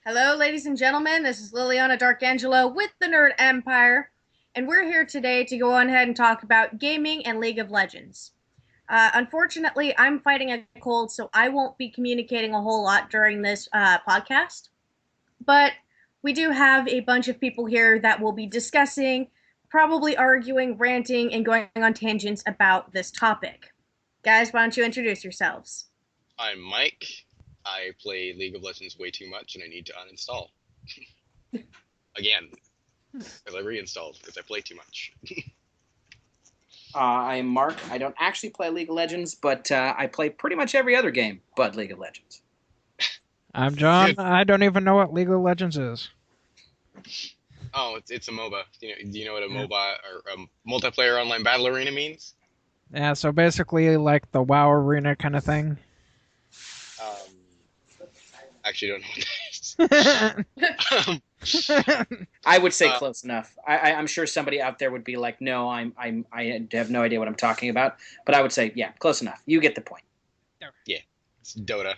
Hello, ladies and gentlemen. This is Liliana Darkangelo with the Nerd Empire, and we're here today to go on ahead and talk about gaming and League of Legends. Unfortunately, I'm fighting a cold, so I won't be communicating a whole lot during this podcast. But we do have a bunch of people here that will be discussing, probably arguing, ranting, and going on tangents about this topic. Guys, why don't you introduce yourselves? I'm Mike. I play League of Legends way too much and I need to uninstall. Again, because I reinstalled because I play too much. I'm Mark. I don't actually play League of Legends, but I play pretty much every other game but League of Legends. I'm John. I don't even know what League of Legends is. Oh, it's a MOBA. Do you know what a Yeah. MOBA or a multiplayer online battle arena means? Yeah, so basically like the WoW arena kind of thing. Actually, don't know what that is. I would say Uh, close enough. I'm sure somebody out there would be like, "No, I have no idea what I'm talking about." But I would say, yeah, close enough. You get the point. yeah, it's Dota.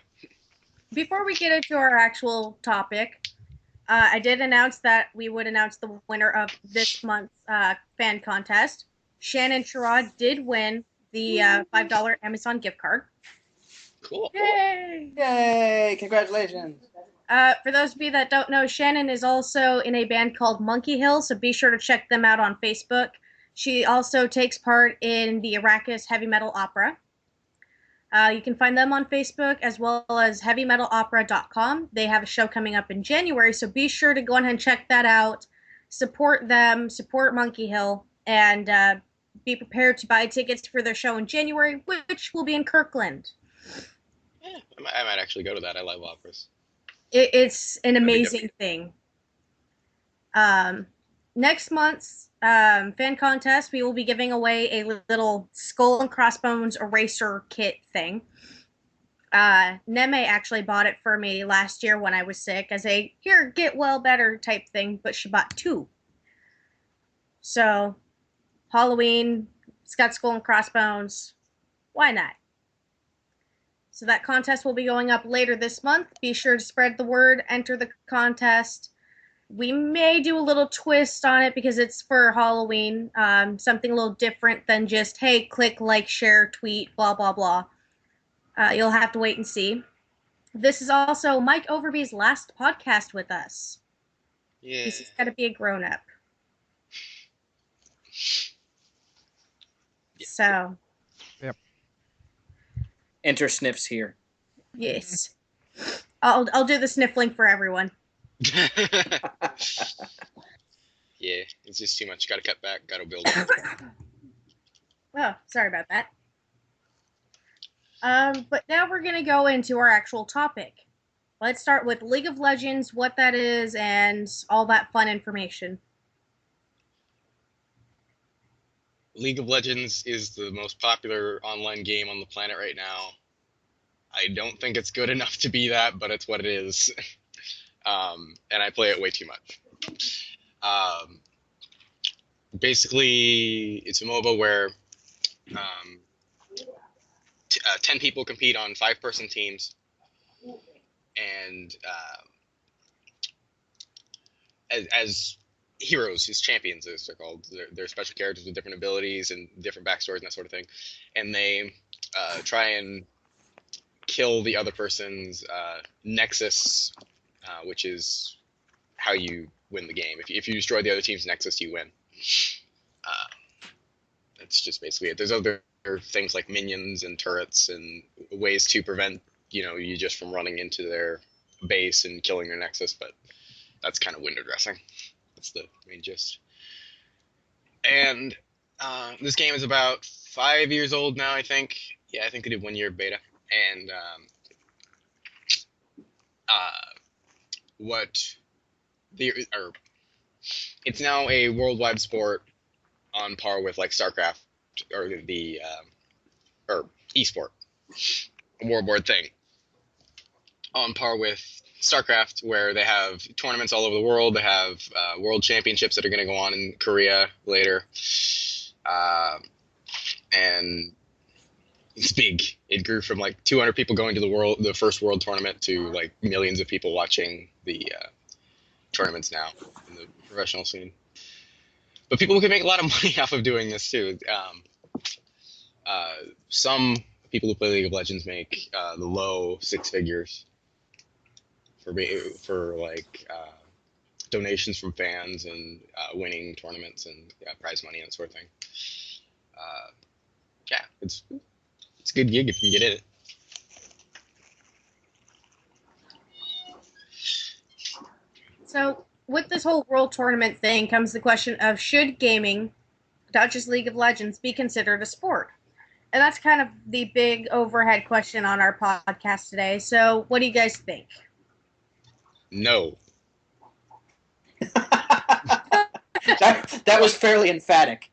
Before we get into our actual topic, I did announce that we would announce the winner of this month's fan contest. Shannon Sherrod did win the $5 Amazon gift card. Cool. Yay! Yay! Congratulations. For those of you that don't know, Shannon is also in a band called Monkey Hill, so be sure to check them out on Facebook. She also takes part in the Arrakis Heavy Metal Opera. You can find them on Facebook as well as heavymetalopera.com. They have a show coming up in January, so be sure to go ahead and check that out. Support them, support Monkey Hill, and be prepared to buy tickets for their show in January, which will be in Kirkland. Yeah, I might actually go to that. I love operas. It's an That'd be amazing thing. Um, Next month's fan contest, we will be giving away a little skull and crossbones eraser kit thing. Neme actually bought it for me last year when I was sick as a here, get well better type thing, but she bought two. So, Halloween, it's got skull and crossbones. Why not? So, that contest will be going up later this month. Be sure to spread the word, enter the contest. We may do a little twist on it because it's for Halloween, something a little different than just, hey, click, like, share, tweet, blah, blah, blah. You'll have to wait and see. This is also Mike Overby's last podcast with us. Yeah. He's got to be a grown up. Yeah. So, Enter Sniffs here. yes. I'll do the sniffling for everyone. Yeah, it's just too much. Got to cut back. Got to build. Oh, sorry about that. But now we're going to go into our actual topic. Let's start with League of Legends, what that is, and all that fun information. League of Legends is the most popular online game on the planet right now. I don't think it's good enough to be that, but it's what it is. And I play it way too much. Um, Basically, it's a MOBA where um, 10 people compete on five-person teams, and as heroes, as champions, as they're called. They're special characters with different abilities and different backstories and that sort of thing. And they try and kill the other person's nexus, which is how you win the game. If you destroy the other team's nexus, you win. That's just basically it. There's other things like minions and turrets and ways to prevent you just from running into their base and killing their nexus, but that's kind of window dressing. That's the main gist. And this game is about 5 years old now, I think. Yeah, I think they did 1 year beta. And what the or it's now a worldwide sport on par with like StarCraft or the or esport, a worldwide thing on par with StarCraft, where they have tournaments all over the world. They have world championships that are going to go on in Korea later, uh, and it's big. It grew from like 200 people going to the first world tournament to like millions of people watching the tournaments now in the professional scene. But people can make a lot of money off of doing this too. Uh, some people who play League of Legends make the low six figures for like donations from fans and winning tournaments and prize money and that sort of thing. Uh, yeah, it's a good gig if you can get it. So, with this whole world tournament thing comes the question of should gaming, not just League of Legends, be considered a sport? And that's kind of the big overhead question on our podcast today. So, what do you guys think? No. That was fairly emphatic.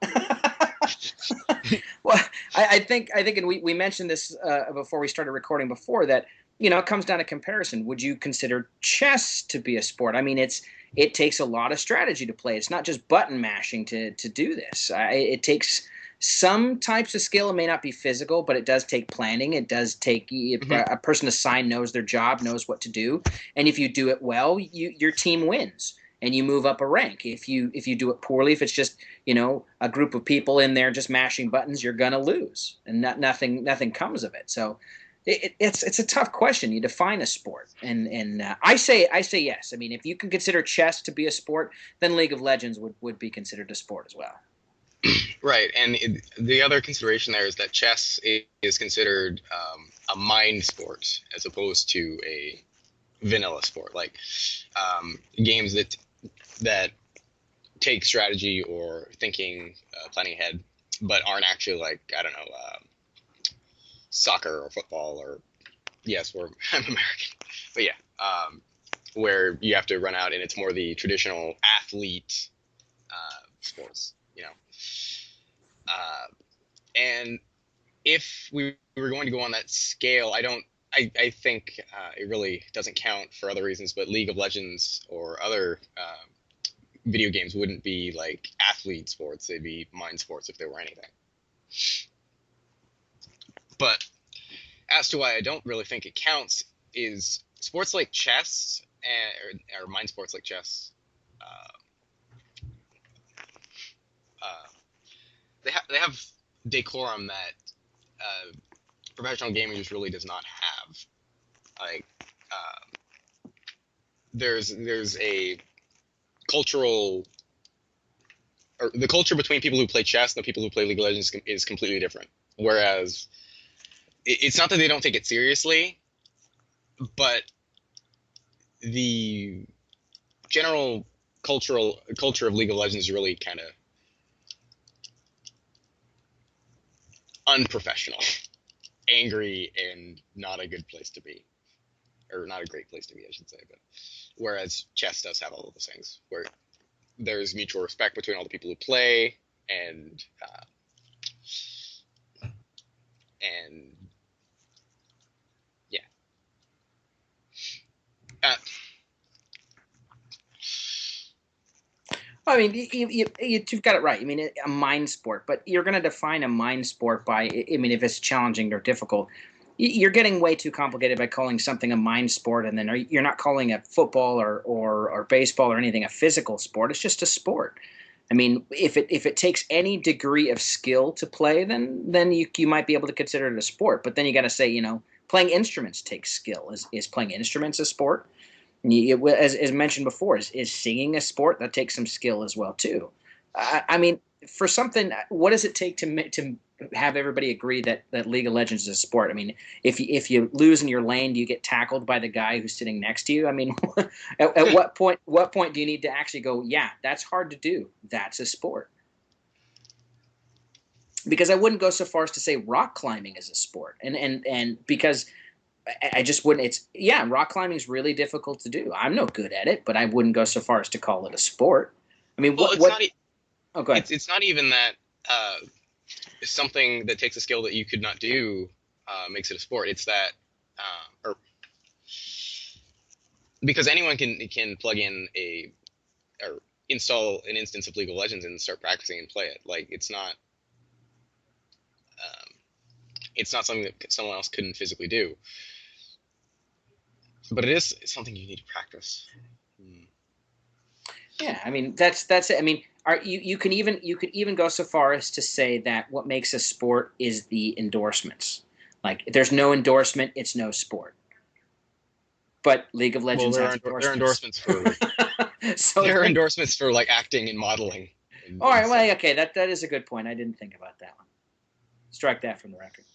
Well, I think, and we mentioned this before we started recording before, that it comes down to comparison. Would you consider chess to be a sport? I mean, it takes a lot of strategy to play. It's not just button mashing to do this. It takes some types of skill. It may not be physical, but it does take planning. It does take a person assigned knows their job, knows what to do, and if you do it well, your team wins and you move up a rank. If you do it poorly, if it's just a group of people in there just mashing buttons, you're gonna lose, and nothing comes of it. So it's a tough question. You define a sport, and I say yes. I mean, if you can consider chess to be a sport, then League of Legends would be considered a sport as well. Right, and the other consideration there is that chess is considered a mind sport as opposed to a vanilla sport, like games that take strategy or thinking, planning ahead, but aren't actually like, I don't know, soccer or football or yes, I'm American, but yeah, where you have to run out and it's more the traditional athlete sports, and if we were going to go on that scale, I think it really doesn't count for other reasons, but League of Legends or other video games wouldn't be like athlete sports. They'd be mind sports if they were anything. But as to why I don't really think it counts is sports like chess or mind sports like chess. They have decorum that professional gaming just really does not have. Like there's a cultural, or the culture between people who play chess and the people who play League of Legends is completely different. Whereas it's not that they don't take it seriously, but the general culture of League of Legends is really kind of unprofessional, angry, and not a good place to be, or not a great place to be, I should say. But whereas chess does have all of those things, where there's mutual respect between all the people who play, and yeah. I mean, you've got it right. I mean, a mind sport, but you're going to define a mind sport by, I mean, if it's challenging or difficult. You're getting way too complicated by calling something a mind sport, and then you're not calling a football or baseball or anything a physical sport. It's just a sport. I mean, if it takes any degree of skill to play, then you might be able to consider it a sport. But then you got to say, playing instruments takes skill. Is playing instruments a sport? As mentioned before, is singing a sport? That takes some skill as well too. I mean, for something, what does it take to have everybody agree that League of Legends is a sport? I mean, if you lose in your lane, do you get tackled by the guy who's sitting next to you? I mean, at what point do you need to actually go, yeah, that's hard to do, that's a sport? Because I wouldn't go so far as to say rock climbing is a sport, and because I just wouldn't. Rock climbing is really difficult to do. I'm no good at it, but I wouldn't go so far as to call it a sport. I mean, well, oh, go ahead. It's not even that something that takes a skill that you could not do makes it a sport. It's that, or because anyone can plug in or install an instance of League of Legends and start practicing and play it. Like it's not. it's not something that someone else couldn't physically do. But it is something you need to practice. Yeah, I mean that's it. I mean, you could even go so far as to say that what makes a sport is the endorsements. Like, if there's no endorsement, it's no sport. But League of Well, Legends has there are endorsements for so there are then, endorsements for like acting and modeling. all right, Stuff. well, okay, that is a good point. I didn't think about that one. Strike that from the record.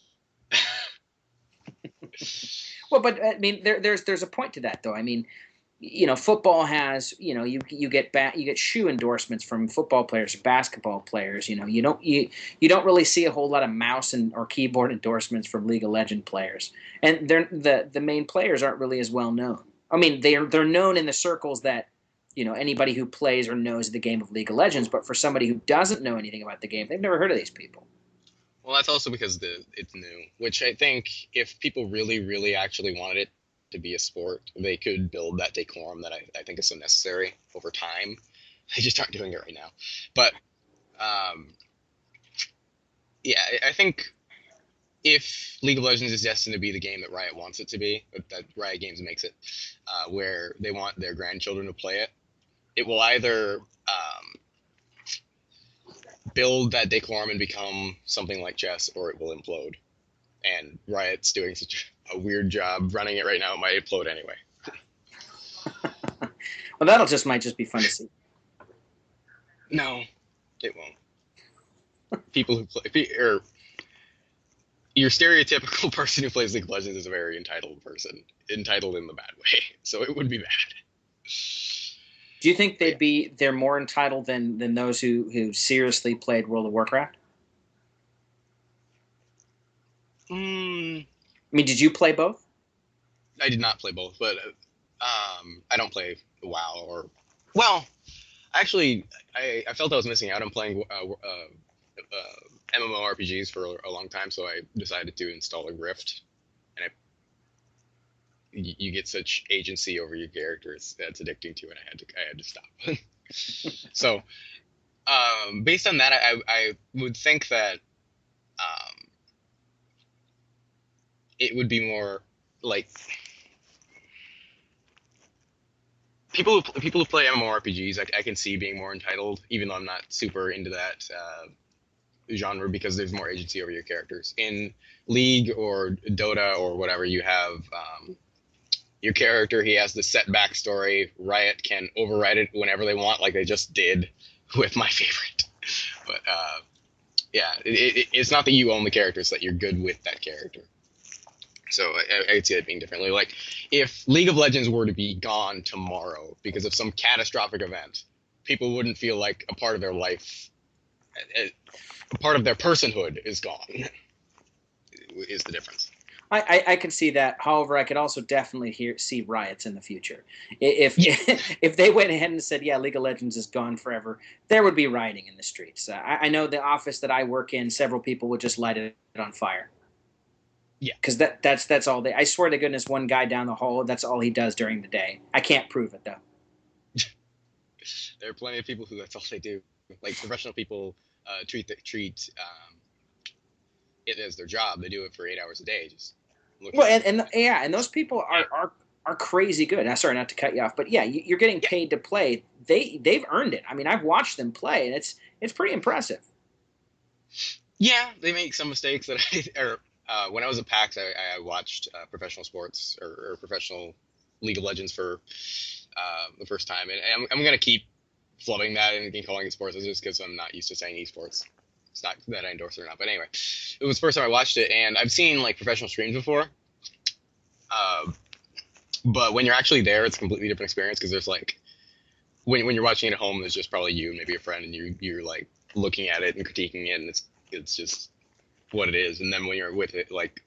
Well, but I mean, there's a point to that, though. I mean, football has, you get shoe endorsements from football players or basketball players. You don't really see a whole lot of mouse or keyboard endorsements from League of Legends players, and the main players aren't really as well known. I mean, they're known in the circles that anybody who plays or knows the game of League of Legends, but for somebody who doesn't know anything about the game, they've never heard of these people. Well, that's also because it's new, which I think if people really, really actually wanted it to be a sport, they could build that decorum that I think is so necessary over time. They just aren't doing it right now. But yeah, I think if League of Legends is destined to be the game that Riot wants it to be, that Riot Games makes it, where they want their grandchildren to play it, it will either build that decorum and become something like chess, or it will implode. And Riot's doing such a weird job running it right now, it might implode anyway. Well, that might just be fun to see. No, it won't. People who play, or your stereotypical person who plays League of Legends is a very entitled person, entitled in the bad way. So it would be bad. Do you think they're more entitled than those who seriously played World of Warcraft? I mean, did you play both? I did not play both, but I don't play WoW or actually, I felt I was missing out on playing MMORPGs for a long time, so I decided to install a Rift, and you get such agency over your characters that's addicting to it. I had to stop. So, based on that, I would think that it would be more like people who play MMORPGs. I can see being more entitled, even though I'm not super into that genre, because there's more agency over your characters. In League or Dota or whatever, you have your character, he has the set backstory. Riot can override it whenever they want, like they just did with my favorite. But yeah, it's not that you own the character, it's that you're good with that character. So I could see that being differently. Like, if League of Legends were to be gone tomorrow because of some catastrophic event, people wouldn't feel like a part of their life, a part of their personhood is gone, is the difference. I can see that. However, I could also definitely see riots in the future. If they went ahead and said, yeah, League of Legends is gone forever, there would be rioting in the streets. I know the office that I work in, several people would just light it on fire. Yeah, because that's all they. I swear to goodness, one guy down the hall, that's all he does during the day. I can't prove it though. There are plenty of people who that's all they do. Like, professional people treat it as their job. They do it for 8 hours a day. Just and those people are crazy good. I'm sorry not to cut you off, but yeah, you're getting paid to play. They've earned it. I mean, I've watched them play, and it's pretty impressive. Yeah, they make some mistakes that when I was at PAX, I watched professional sports or professional League of Legends for the first time, and I'm gonna keep flubbing that and calling it sports just because I'm not used to saying esports. It's not that I endorse it or not, but anyway, it was the first time I watched it, and I've seen like professional streams before, but when you're actually there, it's a completely different experience, because there's like when you're watching it at home, there's just probably you and maybe a friend, and you're like looking at it and critiquing it, and it's just what it is. And then when you're with it, like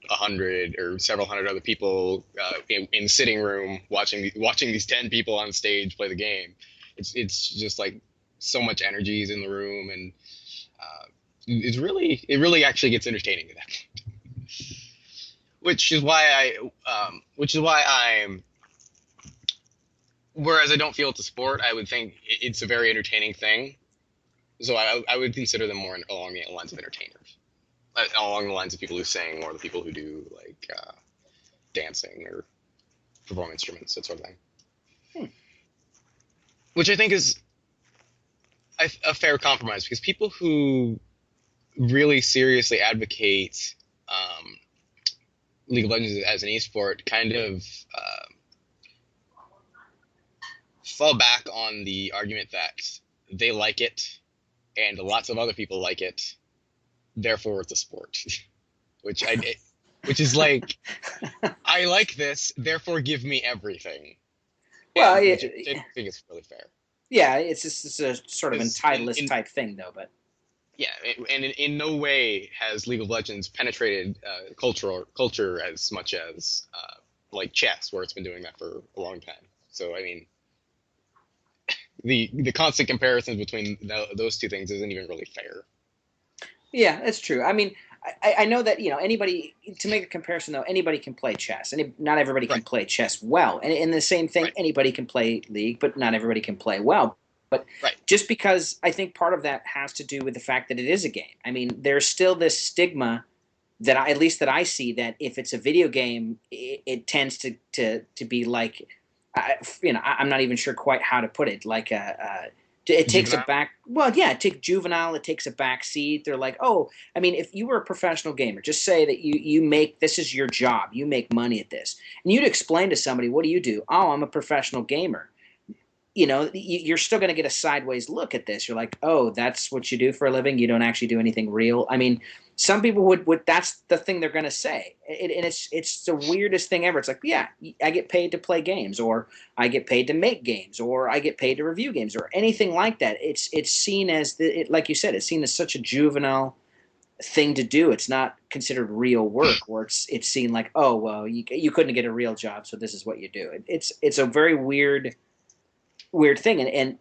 100 or several hundred other people in sitting room watching these 10 people on stage play the game, it's just like so much energy is in the room, and it really actually gets entertaining at that point. Which is why I'm, whereas I don't feel it's a sport, I would think it's a very entertaining thing. So I would consider them more along the lines of entertainers. along the lines of people who sing or the people who do like dancing or perform instruments, that sort of thing. Which I think is a fair compromise, because people who really seriously advocate League of Legends as an esport kind of fall back on the argument that they like it and lots of other people like it, therefore it's a sport. which is like, I like this, therefore give me everything. Well, Which I think is really fair. Yeah, it's a sort of entitlist type thing, though. But yeah, and in no way has League of Legends penetrated culture as much as like chess, where it's been doing that for a long time. So I mean, the constant comparisons between those two things isn't even really fair. Yeah, that's true. I mean, I know that, anybody, to make a comparison though, anybody can play chess, and not everybody can play chess well. And the same thing, anybody can play League, but not everybody can play well. But just because, I think part of that has to do with the fact that it is a game. I mean, there's still this stigma that at least that I see, that if it's a video game, it tends to be like, I'm not even sure quite how to put it, like it takes Juvenile? a back. Well, yeah, it takes juvenile. It takes a back seat. They're like, oh, I mean, if you were a professional gamer, just say that you make, this is your job. You make money at this, and you'd explain to somebody, what do you do? Oh, I'm a professional gamer. You're still going to get a sideways look at this. You're like, oh, that's what you do for a living. You don't actually do anything real. I mean, some people would that's the thing they're going to say. And it's the weirdest thing ever. It's like, yeah, I get paid to play games, or I get paid to make games, or I get paid to review games, or anything like that. It's seen as, like you said, it's seen as such a juvenile thing to do. It's not considered real work, or it's seen like, oh, well, you couldn't get a real job, so this is what you do. It's a very weird thing, and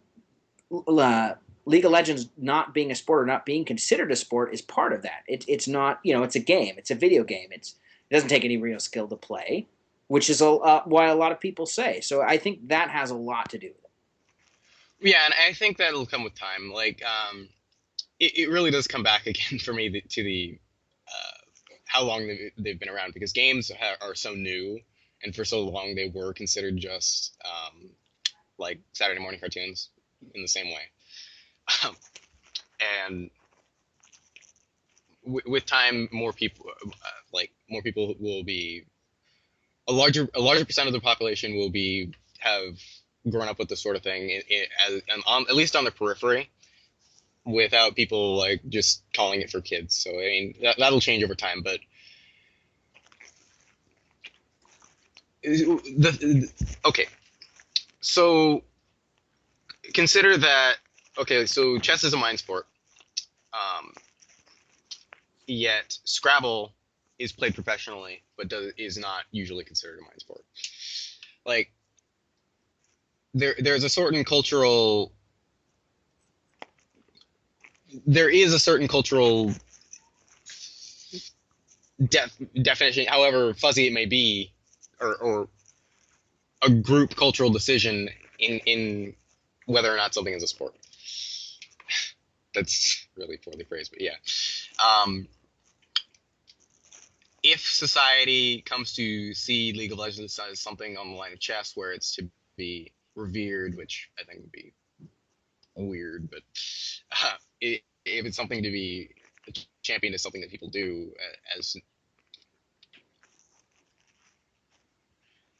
League of Legends not being a sport, or not being considered a sport, is part of that. It's not, it's a game. It's a video game. It doesn't take any real skill to play, which is why a lot of people say. So I think that has a lot to do with it. Yeah, and I think that'll come with time. Like, it really does come back again for me to the how long they've been around, because games are so new, and for so long they were considered just like Saturday morning cartoons in the same way. And with time, more people will be, a larger percent of the population will have grown up with this sort of thing, at least on the periphery, without people like just calling it for kids. So I mean, that'll change over time, but okay. So consider that, okay, so chess is a mind sport, yet Scrabble is played professionally, but is not usually considered a mind sport. Like, there is a certain cultural definition, however fuzzy it may be, or a group cultural decision in whether or not something is a sport. That's really poorly phrased, but yeah. If society comes to see League of Legends as something on the line of chess, where it's to be revered, which I think would be weird, but if it's something to be championed as something that people do as,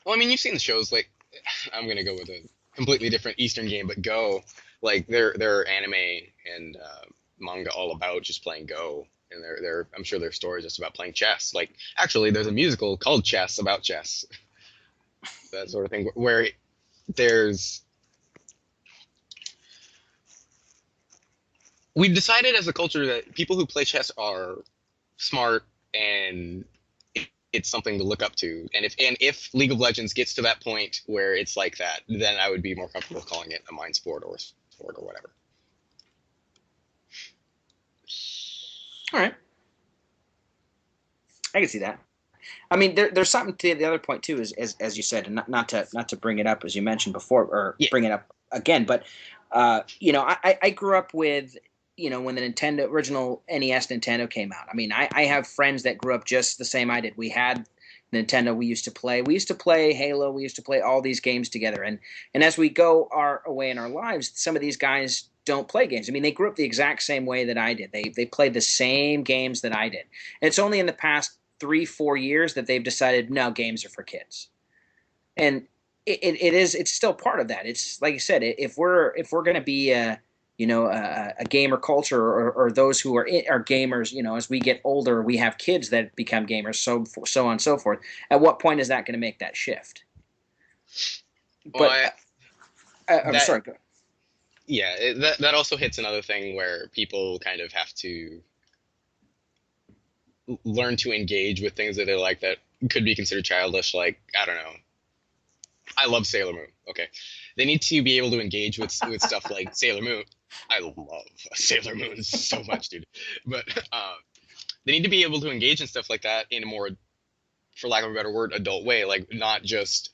well, I mean, you've seen the shows, like, I'm gonna go with a completely different Eastern game, but Go, like, they're anime and manga all about just playing Go, and I'm sure their story is just about playing chess. Like, actually, there's a musical called Chess about chess, that sort of thing, where we've decided as a culture that people who play chess are smart, and it's something to look up to. And if League of Legends gets to that point where it's like that, then I would be more comfortable calling it a mind sport or a sport or whatever. All right, I can see that. I mean, there's something to the other point too, is as you said, and not to bring it up as you mentioned before, or bring it up again, but I grew up with when the original NES Nintendo came out. I mean, I have friends that grew up just the same I did. We had Nintendo. We used to play Halo. We used to play all these games together. And as we go our way in our lives, some of these guys don't play games. I mean, they grew up the exact same way that I did. They played the same games that I did. And it's only in the past 3-4 years that they've decided, no, games are for kids. And it's still part of that. It's like you said, if we're going to be a gamer culture, or those who are gamers, as we get older, we have kids that become gamers, so on and so forth. At what point is that going to make that shift? Well, but I'm sorry. Go. Yeah, that also hits another thing where people kind of have to learn to engage with things that they like that could be considered childish. Like, I don't know, I love Sailor Moon. Okay, they need to be able to engage with stuff like Sailor Moon. I love Sailor Moon so much, dude. But they need to be able to engage in stuff like that in a more, for lack of a better word, adult way. Like, not just,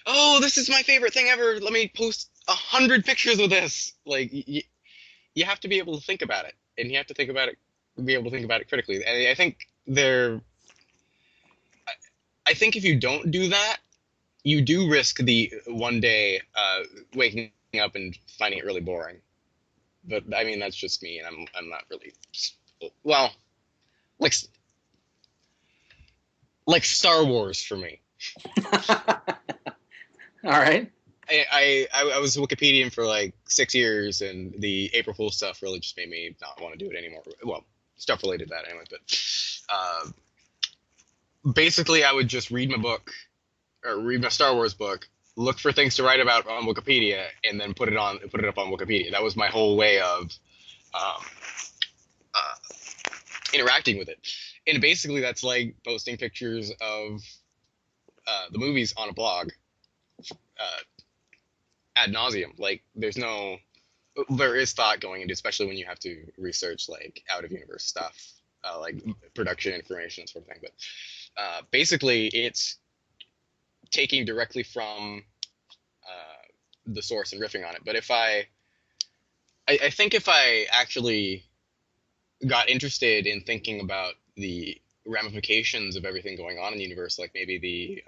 oh, this is my favorite thing ever, let me post 100 pictures of this. Like, you have to be able to think about it, and you have to be able to think about it critically. And I think if you don't do that, you do risk the one day waking up and finding it really boring. But I mean, that's just me, and I'm not really, well, like Star Wars for me. All right. I was Wikipedian for like 6 years, and the April Fool's stuff really just made me not want to do it anymore. Well, stuff related to that anyway, but basically I would just read my book, or read my Star Wars book, look for things to write about on Wikipedia, and then put it up on Wikipedia. That was my whole way of um, uh, interacting with it. And basically that's like posting pictures of the movies on a blog ad nauseum. Like, there is thought going into, especially when you have to research like out of universe stuff, like production information and sort of thing. But basically, it's taking directly from the source and riffing on it. But I think if I actually got interested in thinking about the ramifications of everything going on in the universe, like maybe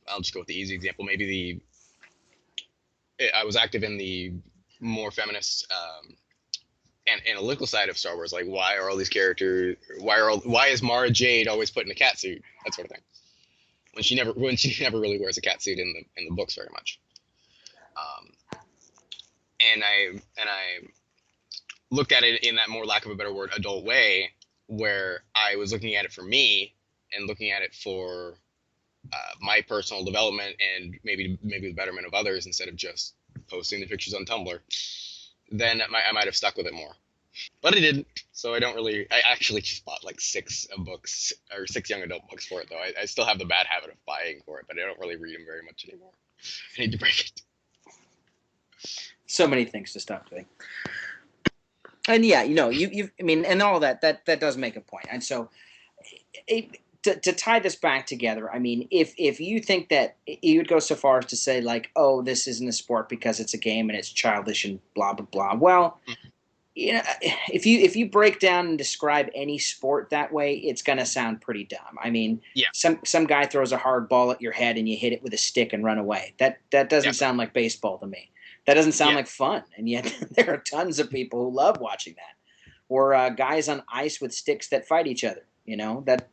I'll just go with the easy example. Maybe I was active in the more feminist and analytical side of Star Wars. Like, why are all these characters? Why is Mara Jade always put in a cat suit? That sort of thing. When she never really wears a cat suit in the books very much. And I looked at it in that more, lack of a better word, adult way, where I was looking at it for me and looking at it for my personal development and maybe the betterment of others, instead of just posting the pictures on Tumblr. Then I might have stuck with it more, but I didn't. So I don't really. I actually just bought like 6 books, or 6 young adult books for it, though. I still have the bad habit of buying for it, but I don't really read them very much anymore. I need to break it. So many things to stop doing. And yeah, I mean, and all that does make a point. And so, to tie this back together, I mean, if you think that, you would go so far as to say, like, oh, this isn't a sport because it's a game and it's childish and blah blah blah. Well, if you break down and describe any sport that way, it's gonna sound pretty dumb. I mean, yeah, some guy throws a hard ball at your head and you hit it with a stick and run away. That doesn't sound like baseball to me. That doesn't sound like fun, and yet there are tons of people who love watching that. Or guys on ice with sticks that fight each other. That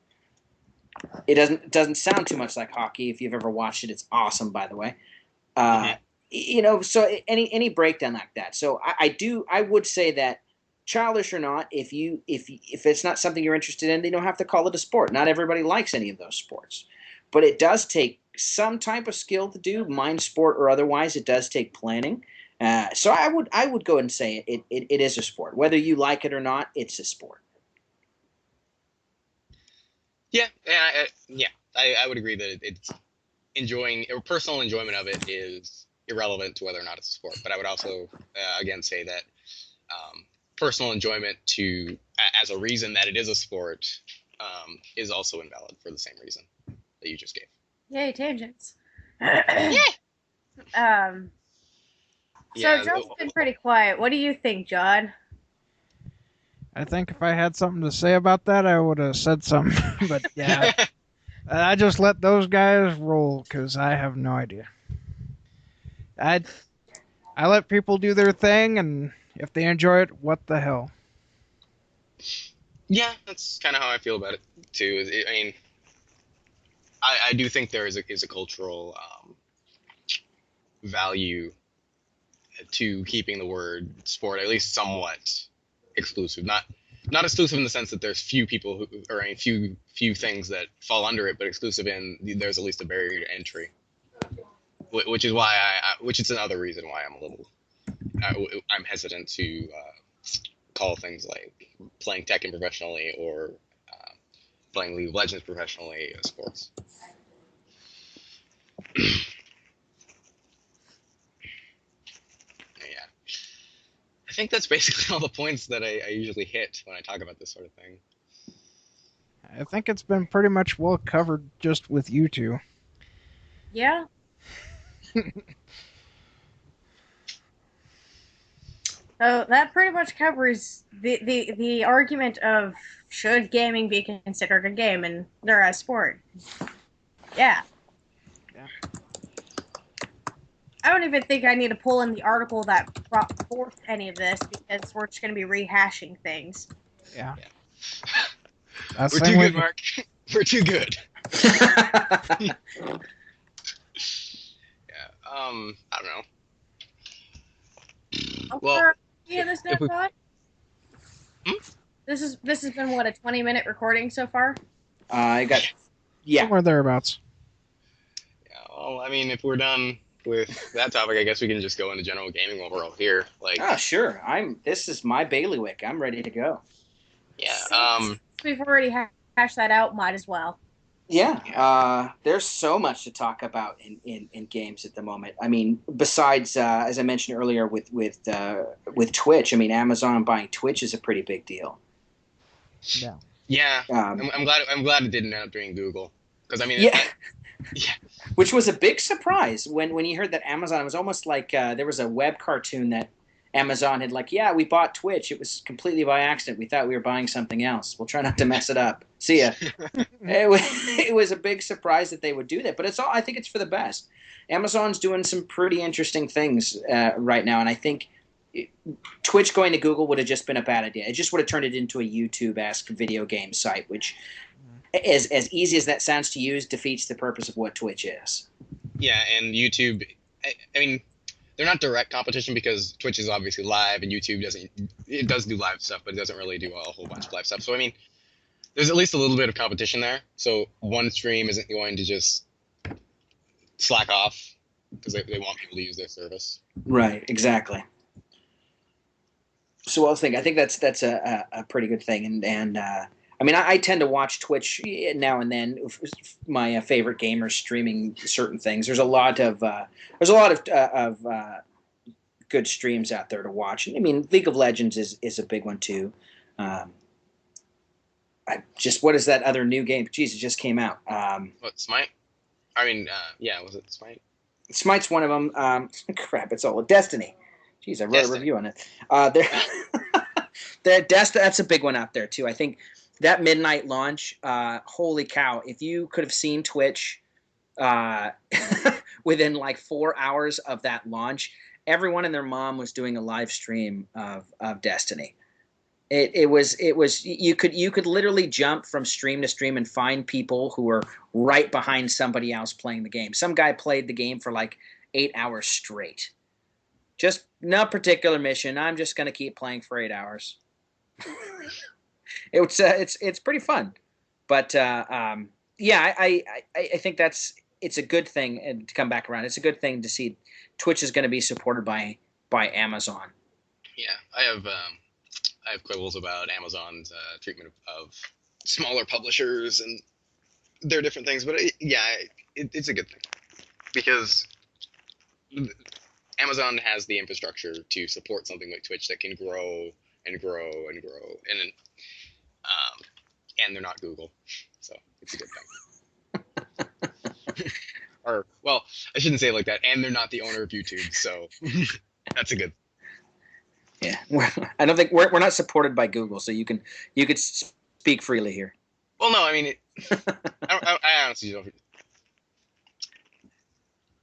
it doesn't sound too much like hockey. If you've ever watched it, it's awesome, by the way. So any breakdown like that. So I would say that, childish or not, if it's not something you're interested in, then you don't have to call it a sport. Not everybody likes any of those sports, but it does take some type of skill to do, mind sport or otherwise. It does take planning. So I would go and say it is a sport. Whether you like it or not, it's a sport. Yeah, I would agree that it's personal enjoyment of it is irrelevant to whether or not it's a sport. But I would also again say that personal enjoyment as a reason that it is a sport is also invalid for the same reason that you just gave. Yay, tangents. Yeah. So Yeah. John's been pretty quiet. What do you think, John? I think if I had something to say about that, I would have said something. But yeah, I just let those guys roll because I have no idea. I I let people do their thing, and if they enjoy it, what the hell? Yeah, that's kind of how I feel about it too. I mean, I do think there is a cultural value to keeping the word sport at least somewhat exclusive. Not exclusive in the sense that there's few people who, or I mean, few things that fall under it, but exclusive in there's at least a barrier to entry, which is why which is another reason why I'm a little I'm hesitant to call things like playing Tekken professionally or uh, playing League of Legends professionally sports. Yeah, I think that's basically all the points that I usually hit when I talk about this sort of thing. I think it's been pretty much well covered just with you two. Yeah. So that pretty much covers the argument of should gaming be considered a game and they're a sport. Yeah. Yeah. I don't even think I need to pull in the article that brought forth any of this because we're just going to be rehashing things. Yeah. Yeah. That's We're the too way. good, Mark. We're too good. Yeah. I don't know. How Well, far are we in this now, if we Todd? hmm? This has been what, a 20-minute recording so far? I got, yeah. Somewhere thereabouts. Yeah, well, I mean, if we're done with that topic, I guess we can just go into general gaming while we're all here. Like, Oh, sure. This is my bailiwick. I'm ready to go. yeah, Since we've already hashed that out, might as well. Yeah, yeah, there's so much to talk about in games at the moment. I mean, besides as I mentioned earlier with Twitch, I mean, Amazon buying Twitch is a pretty big deal. Yeah. yeah. Um, I'm glad it didn't end up doing Google because I mean, yeah, yeah, which was a big surprise when you heard that Amazon. It was almost like there was a web cartoon that Amazon had like, yeah, we bought Twitch. It was completely by accident. We thought we were buying something else. We'll try not to mess it up. See ya. It was a big surprise that they would do that, but it's all. I think it's for the best. Amazon's doing some pretty interesting things right now, and I think Twitch going to Google would have just been a bad idea. It just would have turned it into a YouTube-esque video game site, which, as easy as that sounds to use, defeats the purpose of what Twitch is. yeah, and YouTube. I mean, they're not direct competition because Twitch is obviously live and YouTube doesn't. It does do live stuff, but it doesn't really do a whole bunch of live stuff. So I mean, there's at least a little bit of competition there. So one stream isn't going to just slack off because they want people to use their service. Right. Exactly. So I think that's a pretty good thing, and I mean I tend to watch Twitch now and then. My favorite gamers streaming certain things. There's a lot of good streams out there to watch. I mean, League of Legends is a big one too. Um, what is that other new game? Jeez, it just came out. What, Smite? I mean, yeah, was it Smite? Smite's one of them. Crap, it's all Destiny. Jeez, I wrote a review on it. That's a big one out there too. I think that midnight launch. Holy cow! If you could have seen Twitch uh, within like 4 hours of that launch, everyone and their mom was doing a live stream of Destiny. It was you could literally jump from stream to stream and find people who were right behind somebody else playing the game. Some guy played the game for like 8 hours straight. Just no particular mission. I'm just going to keep playing for 8 hours. It's pretty fun, but yeah, I think it's a good thing and to come back around. It's a good thing to see Twitch is going to be supported by Amazon. Yeah, I have quibbles about Amazon's treatment of smaller publishers and their different things, but it's a good thing because Amazon has the infrastructure to support something like Twitch that can grow and grow and grow, and they're not Google, so it's a good thing. Or, well, I shouldn't say it like that. And they're not the owner of YouTube, so That's a good. Yeah, I don't think we're not supported by Google, so you could speak freely here. Well, no, I mean, I honestly don't.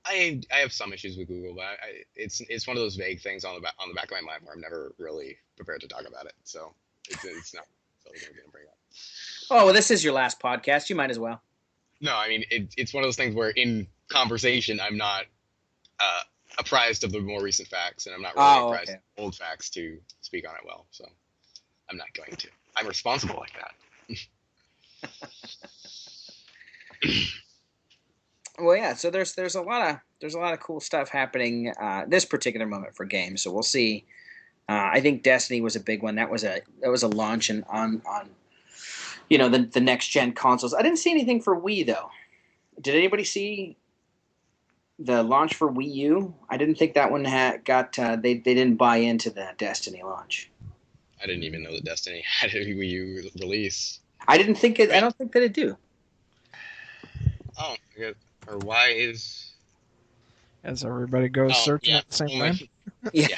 I have some issues with Google, but it's one of those vague things on the back of my mind where I'm never really prepared to talk about it. So it's not something I'm gonna bring up. Oh well, this is your last podcast. You might as well. No, I mean it's one of those things where in conversation I'm not apprised of the more recent facts, and I'm not really apprised of old facts to speak on it well. So I'm not going to. I'm responsible like that. Well, yeah. So there's a lot of cool stuff happening this particular moment for games. So we'll see. I think Destiny was a big one. That was a launch on the next gen consoles. I didn't see anything for Wii though. Did anybody see the launch for Wii U? I didn't think that one got. They didn't buy into the Destiny launch. I didn't even know that Destiny had a Wii U release. I didn't think it. I don't think that it do. Oh, or why is? As everybody goes searching at the same time. Yeah.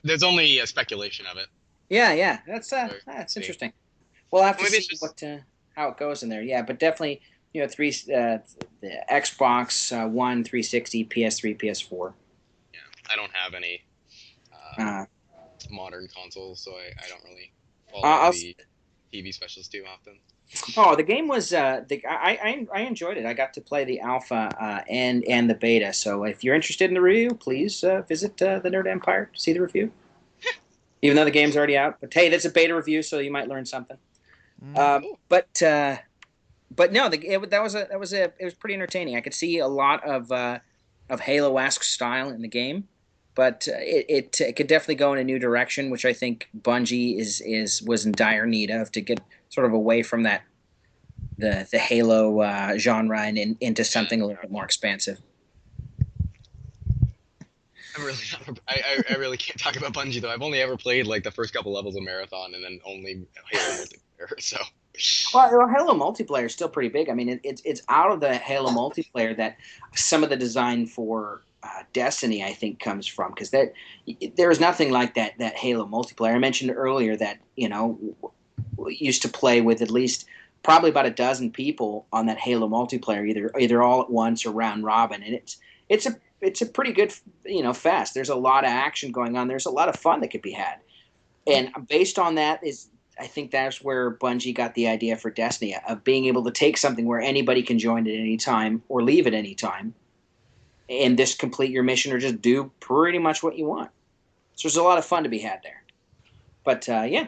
There's only a speculation of it. Yeah. That's interesting. We'll have to see how it goes in there. Yeah, but definitely, the Xbox One, 360, PS3, PS4. Yeah, I don't have any modern consoles, so I don't really follow the TV specials too often. Oh, the game was I enjoyed it. I got to play the alpha and the beta. So if you're interested in the review, please visit the Nerd Empire to see the review. Even though the game's already out, but hey, that's a beta review, so you might learn something. But no, it was pretty entertaining. I could see a lot of Halo-esque style in the game, but it could definitely go in a new direction, which I think Bungie was in dire need of to get sort of away from that the Halo genre and into something a little bit more expansive. I'm really not. I really can't talk about Bungie though. I've only ever played like the first couple levels of Marathon and then only Halo multiplayer. So. Well, Halo multiplayer is still pretty big. I mean, it's out of the Halo multiplayer that some of the design for Destiny, I think, comes from, because there is nothing like that Halo multiplayer. I mentioned earlier that we used to play with at least probably about a dozen people on that Halo multiplayer, either all at once or round robin, and it's a pretty good fest. There's a lot of action going on. There's a lot of fun that could be had, and based on that I think that's where Bungie got the idea for Destiny, of being able to take something where anybody can join at any time or leave at any time, and just complete your mission or just do pretty much what you want. So there's a lot of fun to be had there. But yeah.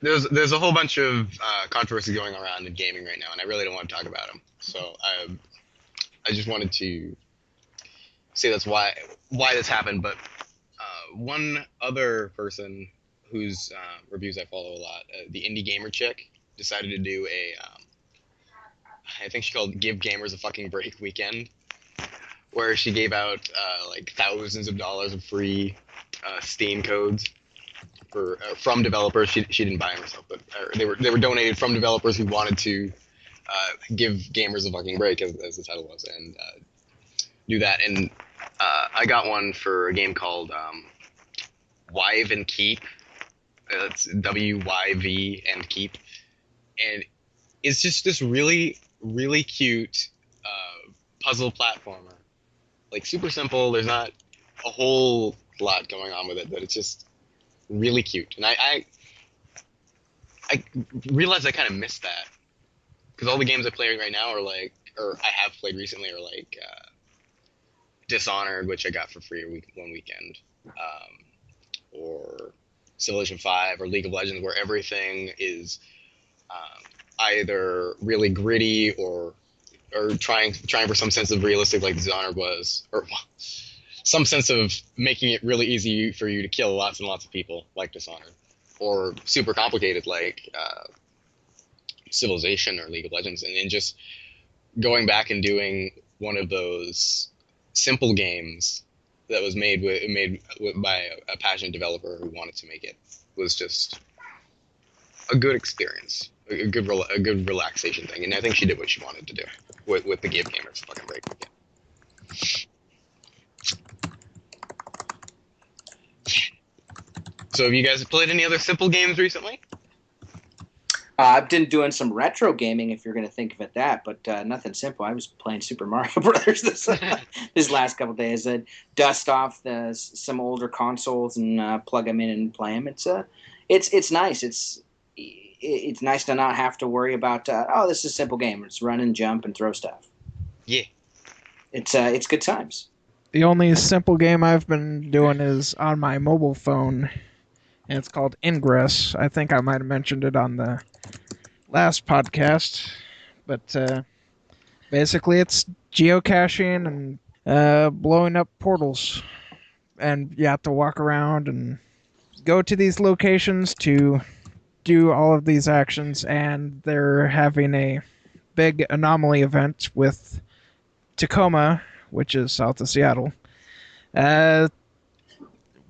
There's a whole bunch of controversy going around in gaming right now, and I really don't want to talk about them. So I just wanted to say that's why this happened. But one other person whose reviews I follow a lot, the indie gamer chick, decided to do I think she called "Give Gamers a Fucking Break" weekend, where she gave out like thousands of dollars of free Steam codes from developers. She didn't buy them herself, but they were donated from developers who wanted to give gamers a fucking break, as the title was, and do that. And I got one for a game called Wive and Keep. It's WYV and Keep, and it's just this really, really cute puzzle platformer. Like, super simple. There's not a whole lot going on with it, but it's just really cute. And I realized I kind of missed that, because all the games I'm playing right now or I have played recently are like Dishonored, which I got for free one weekend, or Civilization 5 or League of Legends, where everything is either really gritty or trying for some sense of realistic, like Dishonored was, or some sense of making it really easy for you to kill lots and lots of people, like Dishonored, or super complicated, like Civilization or League of Legends, and just going back and doing one of those simple games that was made by a passionate developer who wanted to make it was just a good experience, a good relaxation thing, and I think she did what she wanted to do with the Give Gamers a Fucking Break weekend. So have you guys played any other simple games recently? I've been doing some retro gaming, if you're going to think of it that, but nothing simple. I was playing Super Mario Brothers this last couple of days. Dust off some older consoles and plug them in and play them. It's nice. It's nice to not have to worry about this is a simple game. It's run and jump and throw stuff. Yeah. It's good times. The only simple game I've been doing is on my mobile phone, and it's called Ingress. I think I might have mentioned it on the last podcast, but basically it's geocaching and blowing up portals, and you have to walk around and go to these locations to do all of these actions, and they're having a big anomaly event with Tacoma, which is south of Seattle,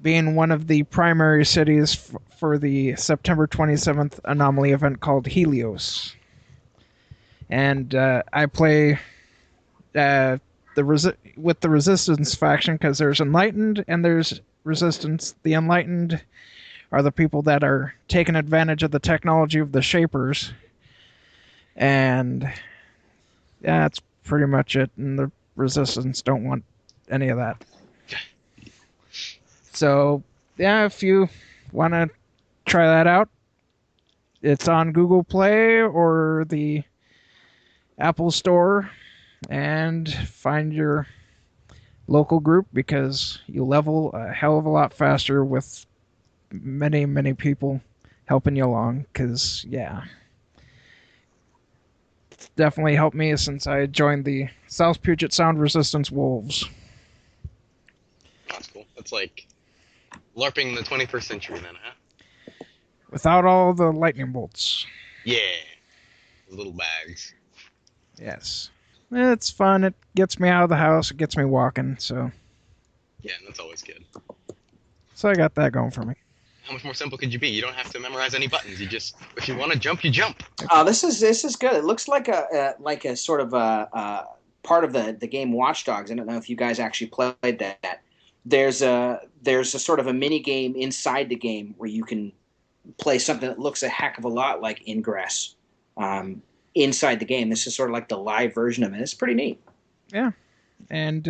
being one of the primary cities for the September 27th anomaly event called Helios. And I play with the Resistance faction because there's Enlightened and there's Resistance. The Enlightened are the people that are taking advantage of the technology of the Shapers. And yeah, that's pretty much it. And the Resistance don't want any of that. So, yeah, if you want to try that out, it's on Google Play or the Apple Store, and find your local group because you level a hell of a lot faster with many, many people helping you along. Because, yeah, it's definitely helped me since I joined the South Puget Sound Resistance Wolves. That's cool. That's like LARPing the 21st century then, huh? Without all the lightning bolts. Yeah. Those little bags. Yes. It's fun. It gets me out of the house. It gets me walking. So Yeah, that's always good. I got that going for me. How much more simple could you be? You don't have to memorize any buttons. You just, if you want to jump, you jump. This is good. It looks like a sort of a part of the game Watch Dogs. I don't know if you guys actually played that. There's a sort of a mini game inside the game where you can play something that looks a heck of a lot like Ingress inside the game. This is sort of like the live version of it. It's pretty neat. Yeah. And